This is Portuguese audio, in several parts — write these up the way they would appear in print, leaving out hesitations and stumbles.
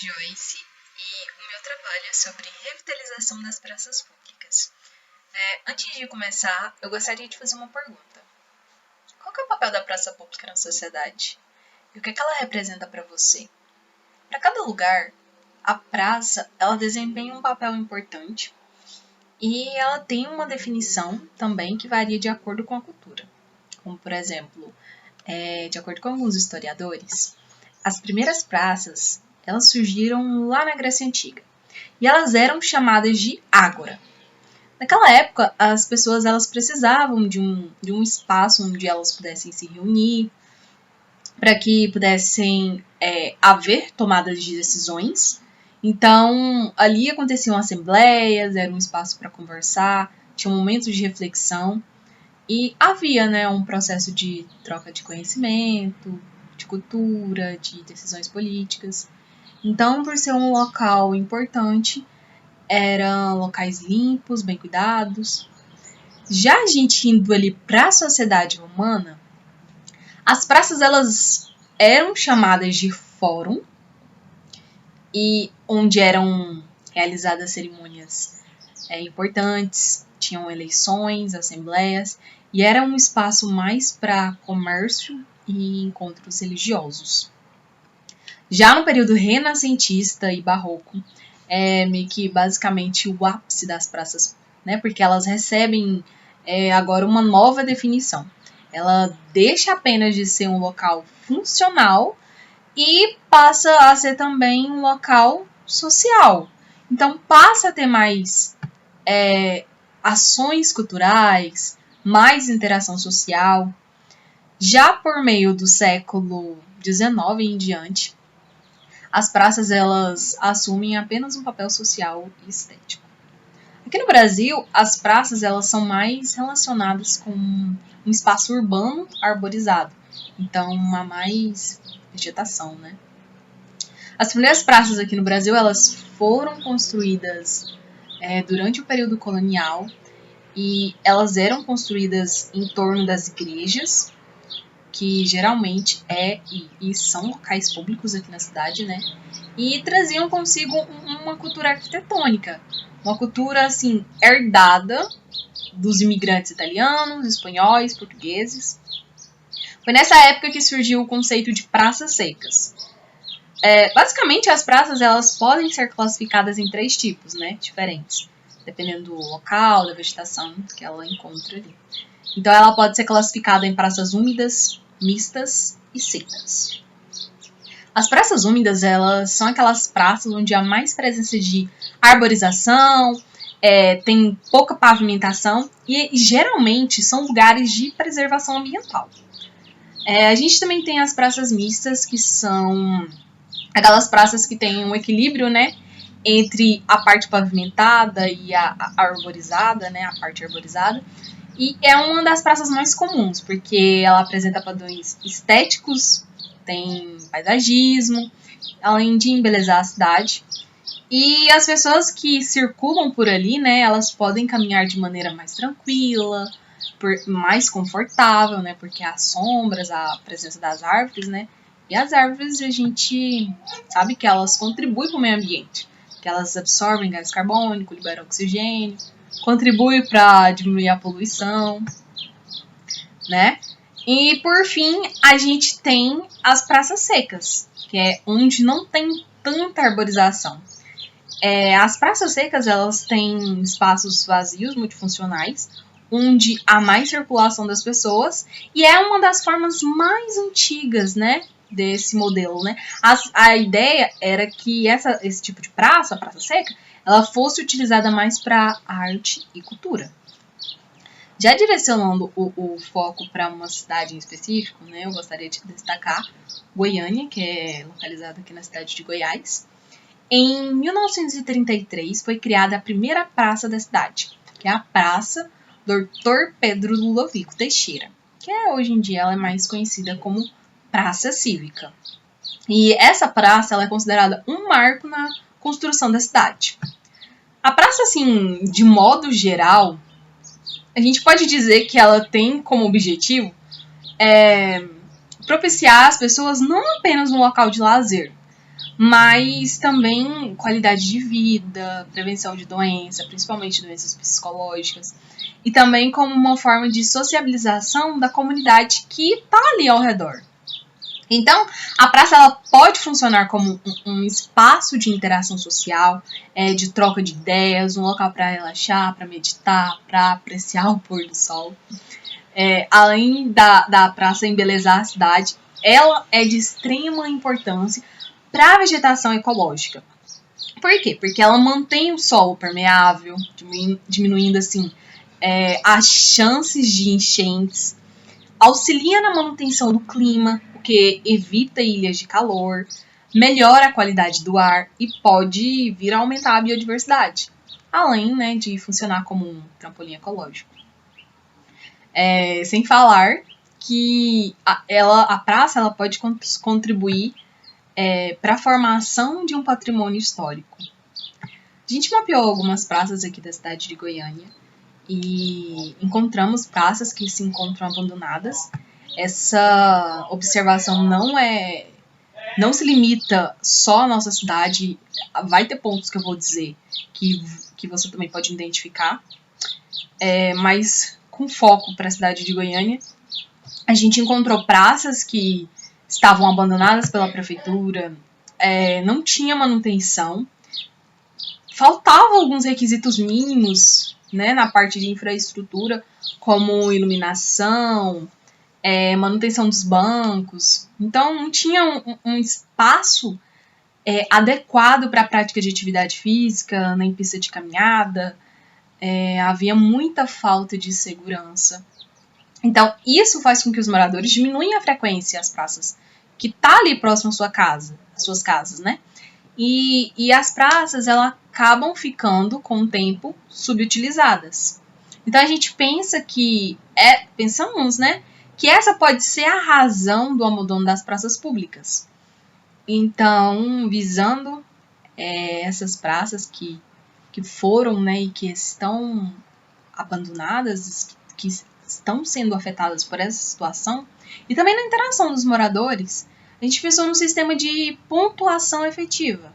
Joyce e o meu trabalho é sobre revitalização das praças públicas. Antes de começar, eu gostaria de fazer uma pergunta. Qual que é o papel da praça pública na sociedade? E o que ela representa para você? Para cada lugar, a praça ela desempenha um papel importante e ela tem uma definição também que varia de acordo com a cultura. Como, por exemplo, de acordo com alguns historiadores, as primeiras praças elas surgiram lá na Grécia Antiga e elas eram chamadas de ágora. Naquela época, as pessoas elas precisavam de um espaço onde elas pudessem se reunir, para que pudessem haver tomadas de decisões. Então, ali aconteciam assembleias, era um espaço para conversar, tinha momentos de reflexão e havia um processo de troca de conhecimento, de cultura, de decisões políticas. Então, por ser um local importante, eram locais limpos, bem cuidados. Já a gente indo ali para a sociedade romana, as praças elas eram chamadas de fórum, e onde eram realizadas cerimônias importantes, tinham eleições, assembleias, e era um espaço mais para comércio e encontros religiosos. Já no período renascentista e barroco, é meio que basicamente o ápice das praças, né? Porque elas recebem agora uma nova definição. Ela deixa apenas de ser um local funcional e passa a ser também um local social. Então passa a ter mais ações culturais, mais interação social. Já por meio do século XIX em diante, as praças elas assumem apenas um papel social e estético. Aqui no Brasil, as praças elas são mais relacionadas com um espaço urbano arborizado. Então, há mais vegetação, né? As primeiras praças aqui no Brasil elas foram construídas durante o período colonial e elas eram construídas em torno das igrejas, que geralmente e são locais públicos aqui na cidade, né? E traziam consigo uma cultura arquitetônica, uma cultura assim herdada dos imigrantes italianos, espanhóis, portugueses. Foi nessa época que surgiu o conceito de praças secas. Basicamente, as praças elas podem ser classificadas em 3 tipos, né, diferentes, dependendo do local, da vegetação que ela encontra ali. Então, ela pode ser classificada em praças úmidas, mistas e secas. As praças úmidas, elas são aquelas praças onde há mais presença de arborização, tem pouca pavimentação e geralmente são lugares de preservação ambiental. A gente também tem as praças mistas, que são aquelas praças que têm um equilíbrio, né, entre a parte pavimentada e a arborizada, né, a parte arborizada. E é uma das praças mais comuns, porque ela apresenta padrões estéticos, tem paisagismo, além de embelezar a cidade. E as pessoas que circulam por ali, né, elas podem caminhar de maneira mais tranquila, mais confortável, né, porque há sombras, a presença das árvores, né, e as árvores a gente sabe que elas contribuem para o meio ambiente, que elas absorvem gás carbônico, liberam oxigênio, contribui para diminuir a poluição, né? E por fim, a gente tem as praças secas, que é onde não tem tanta arborização. As praças secas, elas têm espaços vazios, multifuncionais, onde há mais circulação das pessoas, e é uma das formas mais antigas, né, desse modelo, né? A ideia era que esse tipo de praça seca, ela fosse utilizada mais para arte e cultura. Já direcionando o foco para uma cidade em específico, né, eu gostaria de destacar Goiânia, que é localizada aqui na cidade de Goiás. Em 1933 foi criada a primeira praça da cidade, que é a Praça Dr. Pedro Ludovico Teixeira, que hoje em dia ela é mais conhecida como Praça Cívica. E essa praça ela é considerada um marco na construção da cidade. A praça, assim, de modo geral, a gente pode dizer que ela tem como objetivo propiciar as pessoas não apenas um local de lazer, mas também qualidade de vida, prevenção de doença, principalmente doenças psicológicas, e também como uma forma de sociabilização da comunidade que está ali ao redor. Então, a praça ela pode funcionar como um espaço de interação social, de troca de ideias, um local para relaxar, para meditar, para apreciar o pôr do sol. Além da praça embelezar a cidade, ela é de extrema importância para a vegetação ecológica. Por quê? Porque ela mantém o solo permeável, diminuindo assim as chances de enchentes, auxilia na manutenção do clima, o que evita ilhas de calor, melhora a qualidade do ar e pode vir a aumentar a biodiversidade, além, né, de funcionar como um trampolim ecológico. Sem falar que a praça ela pode contribuir para a formação de um patrimônio histórico. A gente mapeou algumas praças aqui da cidade de Goiânia e encontramos praças que se encontram abandonadas. Essa observação não se limita só à nossa cidade, vai ter pontos que eu vou dizer que você também pode identificar, mas com foco para a cidade de Goiânia, a gente encontrou praças que estavam abandonadas pela prefeitura, não tinha manutenção, faltavam alguns requisitos mínimos, né, na parte de infraestrutura, como iluminação, manutenção dos bancos. Então, não tinha um espaço adequado para a prática de atividade física, nem pista de caminhada. Havia muita falta de segurança. Então, isso faz com que os moradores diminuam a frequência às praças que está ali próximo à suas casas, né? E as praças, elas acabam ficando, com o tempo, subutilizadas. Então, a gente pensamos, né, que essa pode ser a razão do abandono das praças públicas. Então, visando essas praças que foram, né, e que estão abandonadas, que estão sendo afetadas por essa situação, e também na interação dos moradores, a gente pensou num sistema de pontuação efetiva,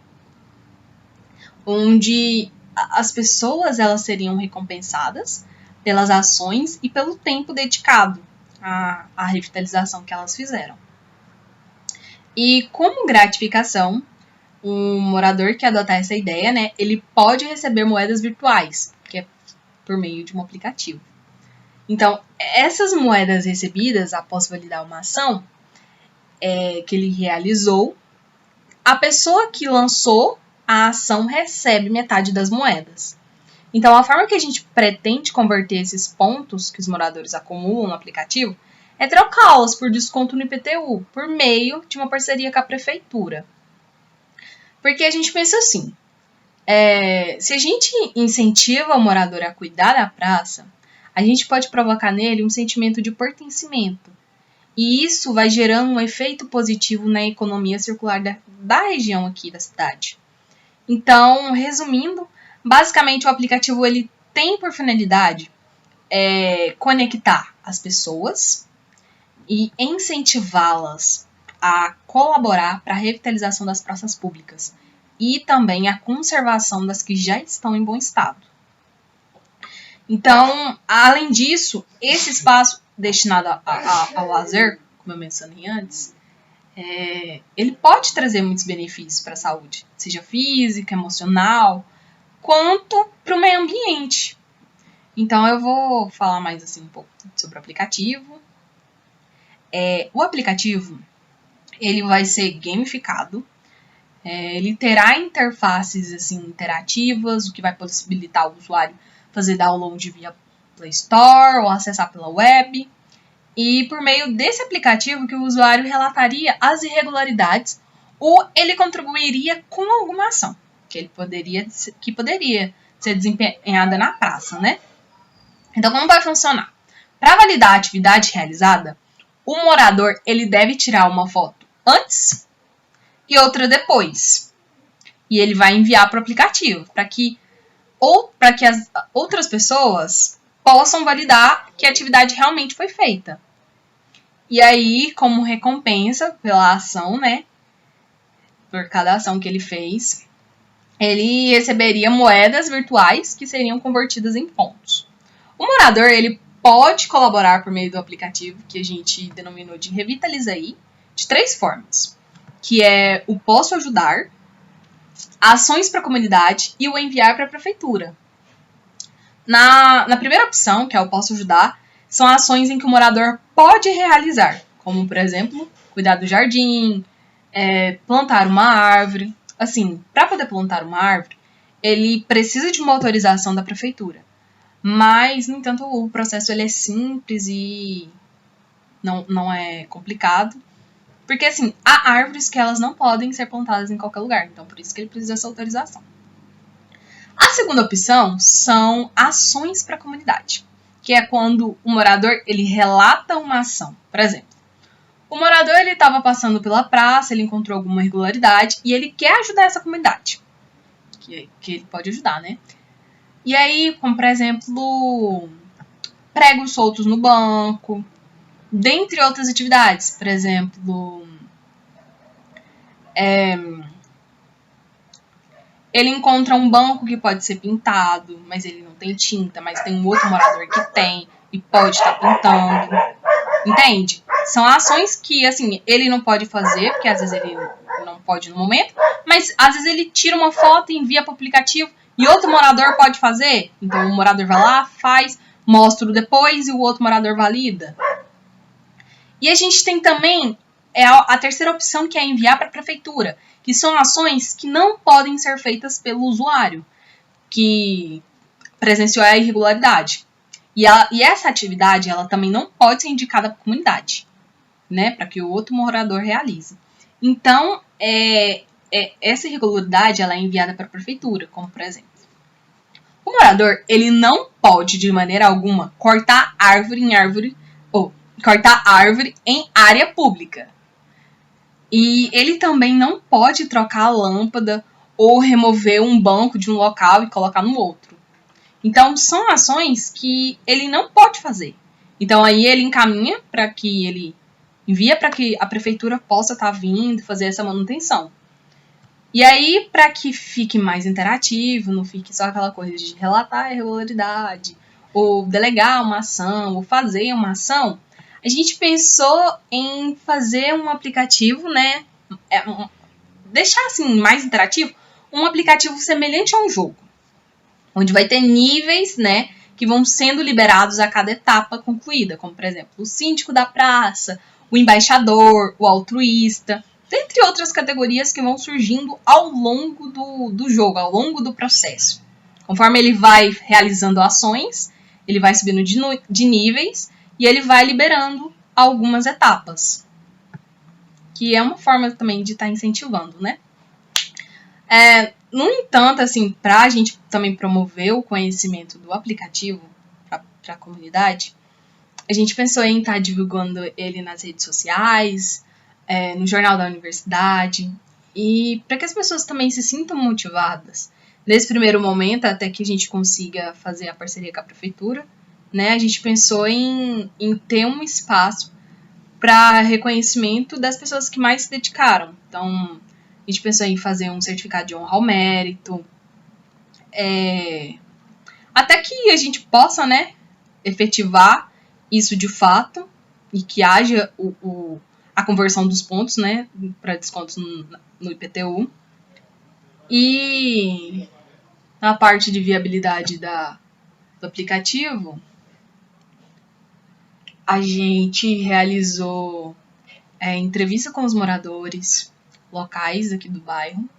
onde as pessoas elas seriam recompensadas pelas ações e pelo tempo dedicado à revitalização que elas fizeram. E como gratificação, um morador que adotar essa ideia, né, ele pode receber moedas virtuais, que é por meio de um aplicativo. Então, essas moedas recebidas após validar uma ação que ele realizou, a pessoa que lançou a ação recebe metade das moedas. Então, a forma que a gente pretende converter esses pontos que os moradores acumulam no aplicativo é trocá-los por desconto no IPTU, por meio de uma parceria com a prefeitura. Porque a gente pensa assim, se a gente incentiva o morador a cuidar da praça, a gente pode provocar nele um sentimento de pertencimento. E isso vai gerando um efeito positivo na economia circular da região aqui da cidade. Então, resumindo, basicamente o aplicativo ele tem por finalidade conectar as pessoas e incentivá-las a colaborar para a revitalização das praças públicas e também a conservação das que já estão em bom estado. Então, além disso, esse espaço destinado ao lazer, como eu mencionei antes, ele pode trazer muitos benefícios para a saúde, seja física, emocional, quanto para o meio ambiente. Então, eu vou falar mais assim um pouco sobre o aplicativo. O aplicativo ele vai ser gamificado, ele terá interfaces assim, interativas, o que vai possibilitar o usuário fazer download via Play Store ou acessar pela web. E por meio desse aplicativo que o usuário relataria as irregularidades ou ele contribuiria com alguma ação que poderia ser desempenhada na praça, né? Então, como vai funcionar? Para validar a atividade realizada, o morador ele deve tirar uma foto antes e outra depois. E ele vai enviar para o aplicativo para que as outras pessoas possam validar que a atividade realmente foi feita. E aí, como recompensa pela ação, né, por cada ação que ele fez, ele receberia moedas virtuais que seriam convertidas em pontos. O morador, ele pode colaborar por meio do aplicativo, que a gente denominou de Revitaliza aí, de 3 formas, que é o Posso Ajudar, ações para a comunidade e o enviar para a prefeitura. Na primeira opção, que é o Posso Ajudar, são ações em que o morador pode realizar, como, por exemplo, cuidar do jardim, plantar uma árvore. Assim, para poder plantar uma árvore, ele precisa de uma autorização da prefeitura. Mas, no entanto, o processo ele é simples e não é complicado. Porque, assim, há árvores que elas não podem ser plantadas em qualquer lugar. Então, por isso que ele precisa dessa autorização. A segunda opção são ações para a comunidade, que é quando o morador ele relata uma ação. Por exemplo, o morador ele estava passando pela praça, ele encontrou alguma irregularidade e ele quer ajudar essa comunidade, que ele pode ajudar, né? E aí, como por exemplo, pregos soltos no banco, dentre outras atividades. Por exemplo, ele encontra um banco que pode ser pintado, mas ele não tem tinta, mas tem um outro morador que tem e pode estar pintando. Entende? São ações que, assim, ele não pode fazer, porque às vezes ele não pode no momento, mas às vezes ele tira uma foto e envia para o aplicativo e outro morador pode fazer. Então o morador vai lá, faz, mostra o depois e o outro morador valida. E a gente tem também a terceira opção, que é enviar para a prefeitura, que são ações que não podem ser feitas pelo usuário que presenciou a irregularidade. E essa atividade ela também não pode ser indicada para a comunidade, né, para que o outro morador realize. Então, essa irregularidade ela é enviada para a prefeitura, como por exemplo, o morador ele não pode de maneira alguma cortar árvore em área pública. E ele também não pode trocar a lâmpada ou remover um banco de um local e colocar no outro. Então, são ações que ele não pode fazer. Então, aí ele envia para que a prefeitura possa estar vindo fazer essa manutenção. E aí, para que fique mais interativo, não fique só aquela coisa de relatar a irregularidade, ou delegar uma ação, ou fazer uma ação, a gente pensou em fazer um aplicativo, né? Deixar assim mais interativo, um aplicativo semelhante a um jogo, onde vai ter níveis, né, que vão sendo liberados a cada etapa concluída, como por exemplo, o síndico da praça, o embaixador, o altruísta, dentre outras categorias que vão surgindo ao longo do jogo, ao longo do processo. Conforme ele vai realizando ações, ele vai subindo de níveis e ele vai liberando algumas etapas, que é uma forma também de estar incentivando, né? No entanto, assim, para a gente também promover o conhecimento do aplicativo para a comunidade, a gente pensou em estar divulgando ele nas redes sociais, no jornal da universidade, e para que as pessoas também se sintam motivadas. Nesse primeiro momento, até que a gente consiga fazer a parceria com a prefeitura, né, a gente pensou em ter um espaço para reconhecimento das pessoas que mais se dedicaram. Então, a gente pensou em fazer um certificado de honra ao mérito, até que a gente possa, né, efetivar isso de fato e que haja a conversão dos pontos, né, para descontos no IPTU. E na parte de viabilidade do aplicativo, a gente realizou entrevista com os moradores locais aqui do bairro,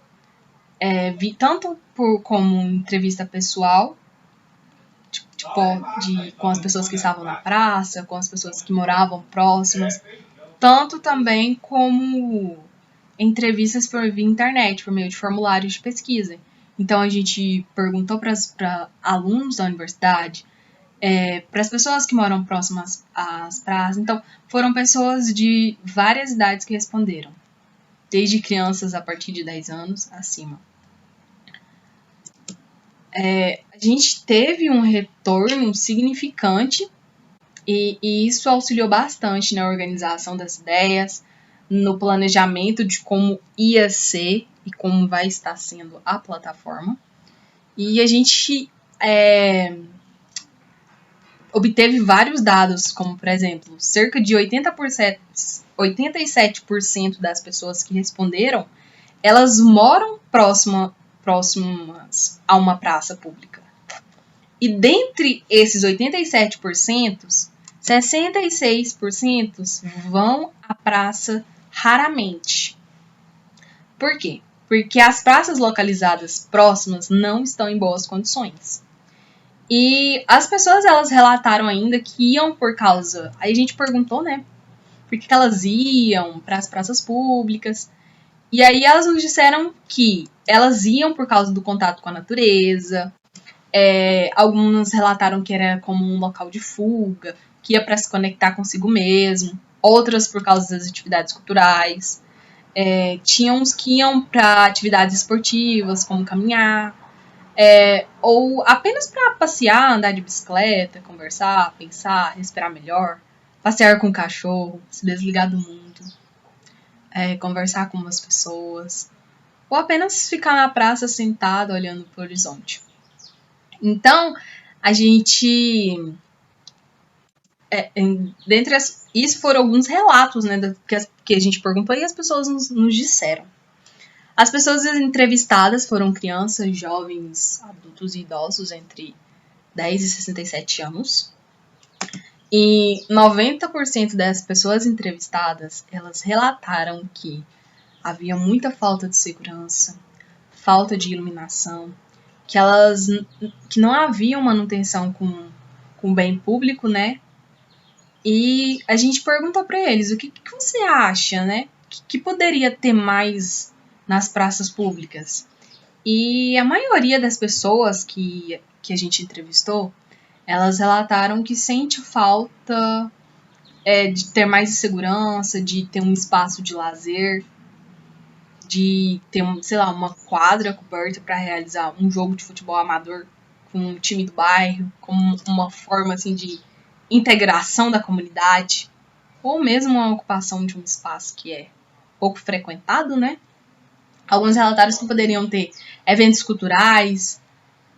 tanto como entrevista pessoal, com as pessoas que estavam na praça, com as pessoas que moravam próximas, tanto também como entrevistas por via internet, por meio de formulários de pesquisa. Então, a gente perguntou para alunos da universidade, para as pessoas que moram próximas às praças. Então, foram pessoas de várias idades que responderam, desde crianças a partir de 10 anos acima. A gente teve um retorno significante e isso auxiliou bastante na organização das ideias, no planejamento de como ia ser e como vai estar sendo a plataforma. E a gente obteve vários dados, como, por exemplo, cerca de 87% das pessoas que responderam, elas moram próximas a uma praça pública. E dentre esses 87%, 66% vão à praça raramente. Por quê? Porque as praças localizadas próximas não estão em boas condições. E as pessoas, elas relataram ainda que iam por causa... Aí a gente perguntou, né? Por que elas iam para as praças públicas? E aí elas nos disseram que elas iam por causa do contato com a natureza. Algumas relataram que era como um local de fuga, que ia para se conectar consigo mesmo. Outras por causa das atividades culturais. Tinha uns que iam para atividades esportivas, como caminhar. Ou apenas para passear, andar de bicicleta, conversar, pensar, respirar melhor. Passear com o cachorro, se desligar do mundo. Conversar com umas pessoas. Ou apenas ficar na praça sentado olhando para o horizonte. Então, a gente... isso foram alguns relatos, né, que a gente perguntou e as pessoas nos disseram. As pessoas entrevistadas foram crianças, jovens, adultos e idosos entre 10 e 67 anos. E 90% das pessoas entrevistadas, elas relataram que havia muita falta de segurança, falta de iluminação, que não havia manutenção com o bem público, né? E a gente perguntou para eles, o que você acha, né? Que poderia ter mais nas praças públicas? E a maioria das pessoas que a gente entrevistou, elas relataram que sente falta de ter mais segurança, de ter um espaço de lazer, de ter, uma quadra coberta para realizar um jogo de futebol amador com o time do bairro, como uma forma assim de integração da comunidade, ou mesmo a ocupação de um espaço que é pouco frequentado, né? Alguns relatários que poderiam ter eventos culturais,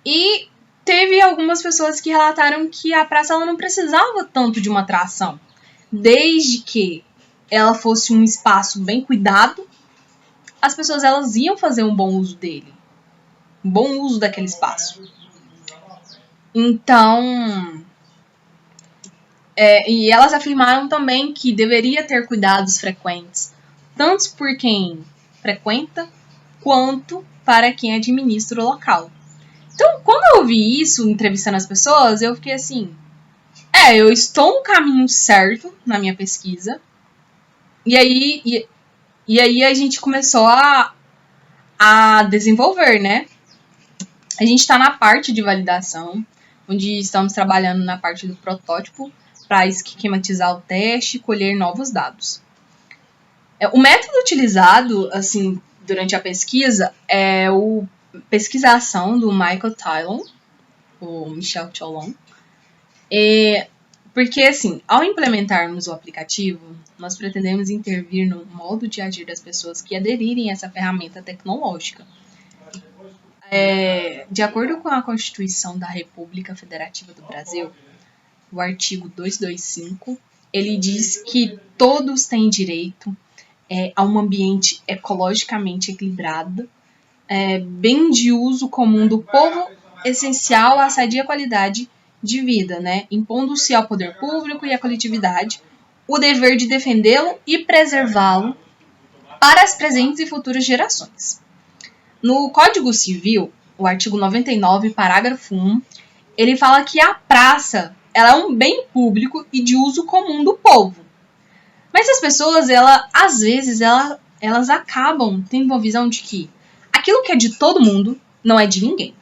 e teve algumas pessoas que relataram que a praça ela não precisava tanto de uma atração, desde que ela fosse um espaço bem cuidado, as pessoas elas iam fazer um bom uso dele, um bom uso daquele espaço. Então, e elas afirmaram também que deveria ter cuidados frequentes, tanto por quem frequenta, quanto para quem administra o local. Então, quando eu vi isso, entrevistando as pessoas, eu fiquei assim, eu estou no caminho certo na minha pesquisa. E aí a gente começou a desenvolver, né? A gente está na parte de validação, onde estamos trabalhando na parte do protótipo para esquematizar o teste e colher novos dados. O método utilizado, assim, durante a pesquisa é a pesquisação do Michael Tylon, o Michel Tolon. Porque, assim, ao implementarmos o aplicativo, nós pretendemos intervir no modo de agir das pessoas que aderirem a essa ferramenta tecnológica. De acordo com a Constituição da República Federativa do Brasil, o artigo 225, ele diz que todos têm direito a um ambiente ecologicamente equilibrado, bem de uso comum do povo, essencial à sadia qualidade de vida, né? Impondo-se ao poder público e à coletividade o dever de defendê-lo e preservá-lo para as presentes e futuras gerações. No Código Civil, o artigo 99, parágrafo 1, ele fala que a praça ela é um bem público e de uso comum do povo. Mas as pessoas, às vezes, elas acabam tendo uma visão de que aquilo que é de todo mundo não é de ninguém.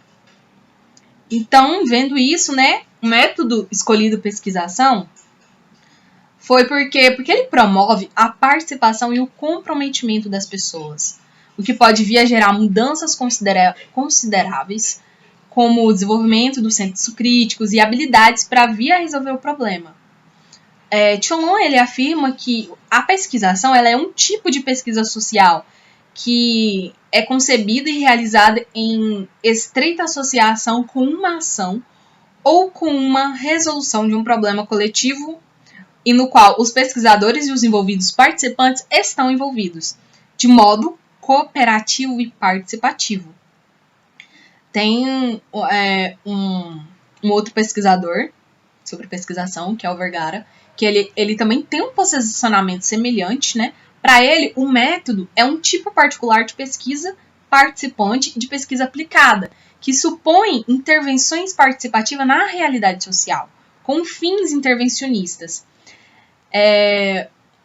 Então, vendo isso, né, o método escolhido pesquisação foi porque ele promove a participação e o comprometimento das pessoas, o que pode vir a gerar mudanças consideráveis, como o desenvolvimento dos sensos críticos e habilidades para vir a resolver o problema. Cholon, ele afirma que a pesquisação ela é um tipo de pesquisa social que é concebida e realizada em estreita associação com uma ação ou com uma resolução de um problema coletivo e no qual os pesquisadores e os envolvidos participantes estão envolvidos, de modo cooperativo e participativo. Tem um outro pesquisador sobre pesquisação, que é o Vergara, que ele também tem um posicionamento semelhante, né? Para ele, o método é um tipo particular de pesquisa participante e de pesquisa aplicada, que supõe intervenções participativas na realidade social, com fins intervencionistas.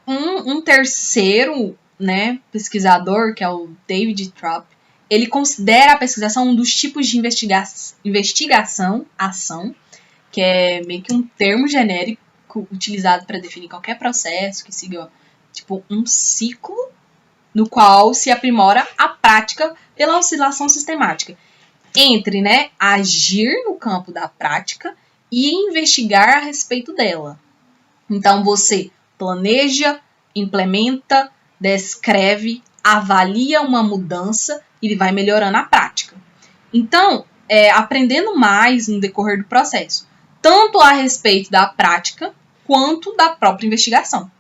Um terceiro, né, pesquisador, que é o David Trapp, ele considera a pesquisação um dos tipos de investigação, ação, que é meio que um termo genérico utilizado para definir qualquer processo que siga tipo um ciclo no qual se aprimora a prática pela oscilação sistemática entre, né, agir no campo da prática e investigar a respeito dela. Então você planeja, implementa, descreve, avalia uma mudança e ele vai melhorando a prática. Então, aprendendo mais no decorrer do processo, tanto a respeito da prática quanto da própria investigação.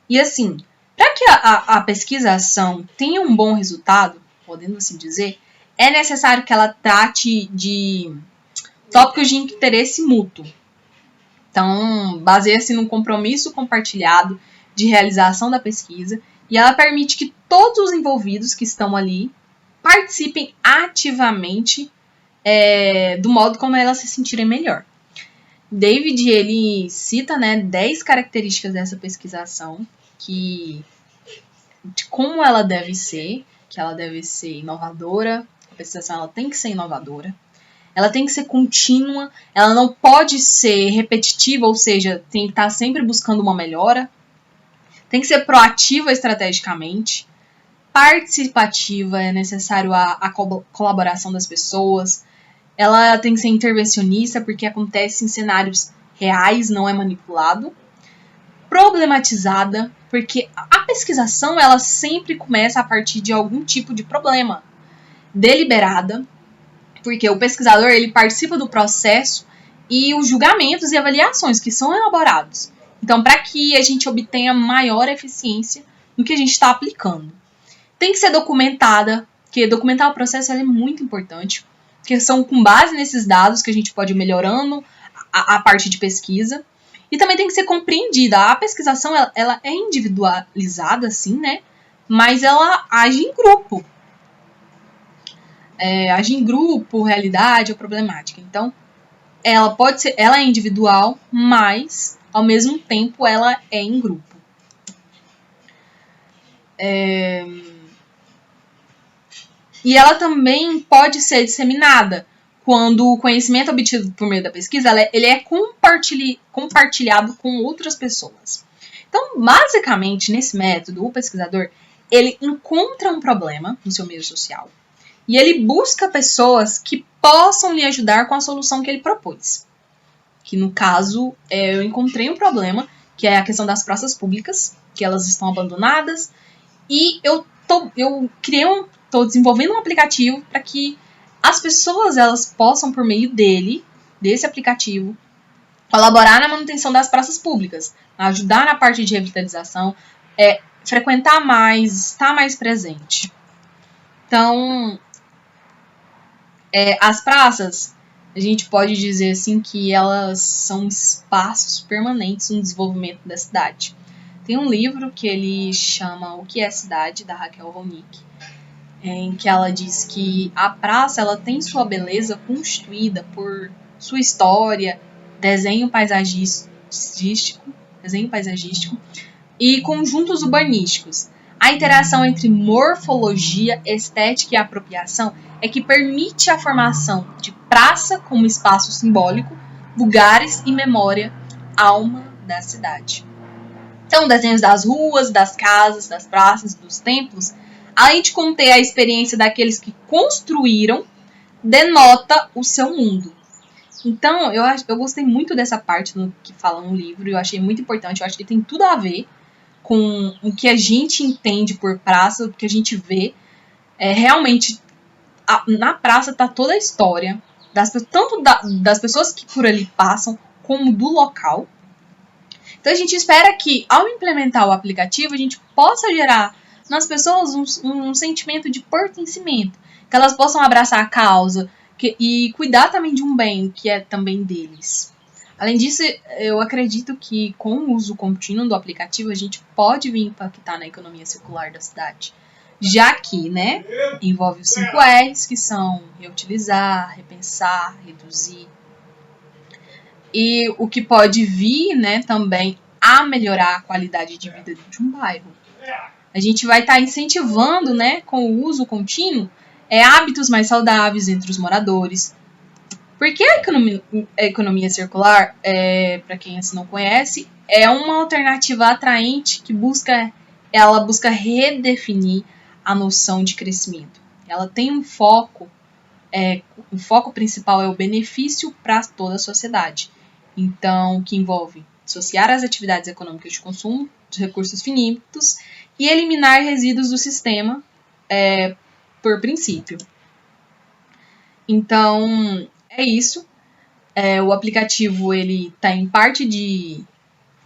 E assim, para que a pesquisação tenha um bom resultado, podendo assim dizer, é necessário que ela trate de tópicos de interesse mútuo. Então, baseia-se num compromisso compartilhado de realização da pesquisa e ela permite que todos os envolvidos que estão ali participem ativamente do modo como elas se sentirem melhor. David, ele cita, né, 10 características dessa pesquisação de como ela deve ser, que ela deve ser inovadora, a pesquisação ela tem que ser inovadora, ela tem que ser contínua, ela não pode ser repetitiva, ou seja, tem que estar sempre buscando uma melhora, tem que ser proativa estrategicamente, participativa, é necessário a colaboração das pessoas, ela tem que ser intervencionista, porque acontece em cenários reais, não é manipulado. Problematizada, porque a pesquisação ela sempre começa a partir de algum tipo de problema. Deliberada, porque o pesquisador ele participa do processo e os julgamentos e avaliações que são elaborados. Então, para que a gente obtenha maior eficiência no que a gente está aplicando. Tem que ser documentada, porque documentar o processo é muito importante, porque são com base nesses dados que a gente pode ir melhorando a parte de pesquisa. E também tem que ser compreendida. A pesquisação ela é individualizada, sim, né? Mas ela age em grupo. Age em grupo, realidade ou problemática. Então, ela é individual, mas, ao mesmo tempo, ela é em grupo. E ela também pode ser disseminada quando o conhecimento obtido por meio da pesquisa ele é compartilhado com outras pessoas. Então, basicamente, nesse método, o pesquisador ele encontra um problema no seu meio social e ele busca pessoas que possam lhe ajudar com a solução que ele propôs. Que, no caso, eu encontrei um problema, que é a questão das praças públicas, que elas estão abandonadas, e eu estou desenvolvendo um aplicativo para que as pessoas elas possam, por meio desse aplicativo, colaborar na manutenção das praças públicas, ajudar na parte de revitalização, frequentar mais, estar mais presente. Então, as praças, a gente pode dizer assim que elas são espaços permanentes no desenvolvimento da cidade. Tem um livro que ele chama O que é Cidade, da Raquel Ronick, em que ela diz que a praça ela tem sua beleza constituída por sua história, desenho paisagístico e conjuntos urbanísticos. A interação entre morfologia, estética e apropriação é que permite a formação de praça como espaço simbólico, lugares e memória, alma da cidade. Então, desenhos das ruas, das casas, das praças, dos templos, além de conter a experiência daqueles que construíram, denota o seu mundo. Então, eu gostei muito dessa parte no que fala no livro, eu achei muito importante, eu acho que tem tudo a ver com o que a gente entende por praça, o que a gente vê. Realmente, na praça tá toda a história, tanto das pessoas que por ali passam, como do local. Então a gente espera que, ao implementar o aplicativo, a gente possa gerar nas pessoas um sentimento de pertencimento, que elas possam abraçar a causa e cuidar também de um bem que é também deles. Além disso, eu acredito que com o uso contínuo do aplicativo, a gente pode vir impactar na economia circular da cidade. Já que, né, envolve os 5 R's, que são reutilizar, repensar, reduzir. E o que pode vir, né, também a melhorar a qualidade de vida de um bairro. A gente vai estar incentivando, né, com o uso contínuo, hábitos mais saudáveis entre os moradores. Porque a economia circular, para quem assim não conhece, é uma alternativa atraente que ela busca redefinir a noção de crescimento. Ela tem um foco, o foco principal é o benefício para toda a sociedade. Então, que envolve associar as atividades econômicas de consumo de recursos finitos e eliminar resíduos do sistema por princípio. Então, é isso. O aplicativo ele está em parte de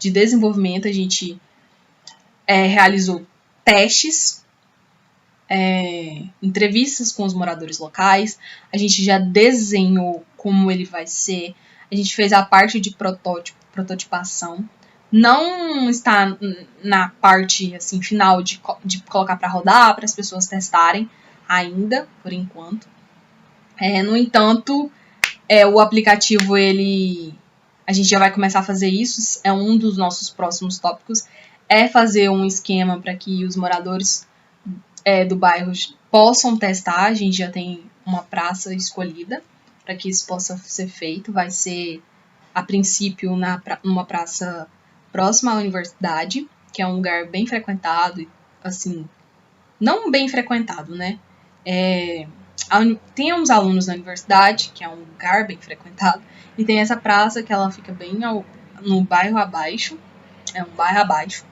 desenvolvimento. A gente realizou testes, entrevistas com os moradores locais. A gente já desenhou como ele vai ser. A gente fez a parte de prototipação. Não está na parte assim, final de colocar para rodar, para as pessoas testarem ainda, por enquanto. No entanto, o aplicativo, a gente já vai começar a fazer isso, é um dos nossos próximos tópicos, fazer um esquema para que os moradores do bairro possam testar. A gente já tem uma praça escolhida para que isso possa ser feito, vai ser, a princípio, numa praça próxima à universidade, que é um lugar bem frequentado, assim, não bem frequentado, né? Tem uns alunos na universidade, que é um lugar bem frequentado, e tem essa praça que ela fica bem no bairro abaixo, é um bairro abaixo.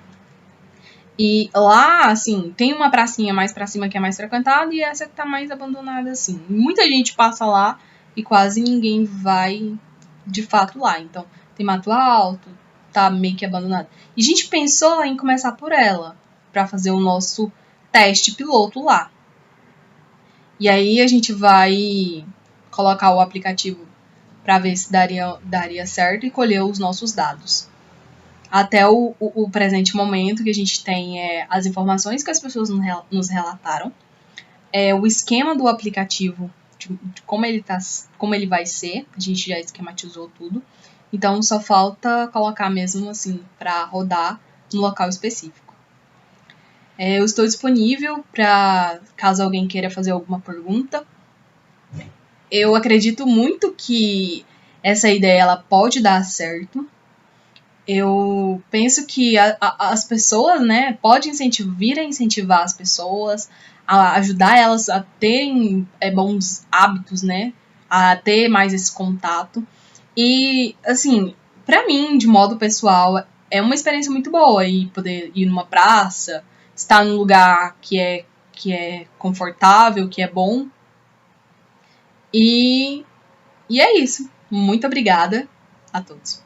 E lá, assim, tem uma pracinha mais pra cima que é mais frequentada e essa que tá mais abandonada, assim. Muita gente passa lá e quase ninguém vai de fato lá. Então, tem mato alto, tá meio que abandonado. E a gente pensou em começar por ela, pra fazer o nosso teste piloto lá. E aí a gente vai colocar o aplicativo para ver se daria certo e colher os nossos dados. Até o presente momento que a gente tem as informações que as pessoas nos relataram, o esquema do aplicativo, de como ele vai ser, a gente já esquematizou tudo. Então só falta colocar mesmo assim para rodar no local específico. Eu estou disponível para caso alguém queira fazer alguma pergunta. Eu acredito muito que essa ideia ela pode dar certo. Eu penso que as pessoas, né, pode vir a incentivar as pessoas, a ajudar elas a terem bons hábitos, né, a ter mais esse contato. E, assim, para mim, de modo pessoal, é uma experiência muito boa poder ir numa praça, estar num lugar que é confortável, que é bom. E é isso. Muito obrigada a todos.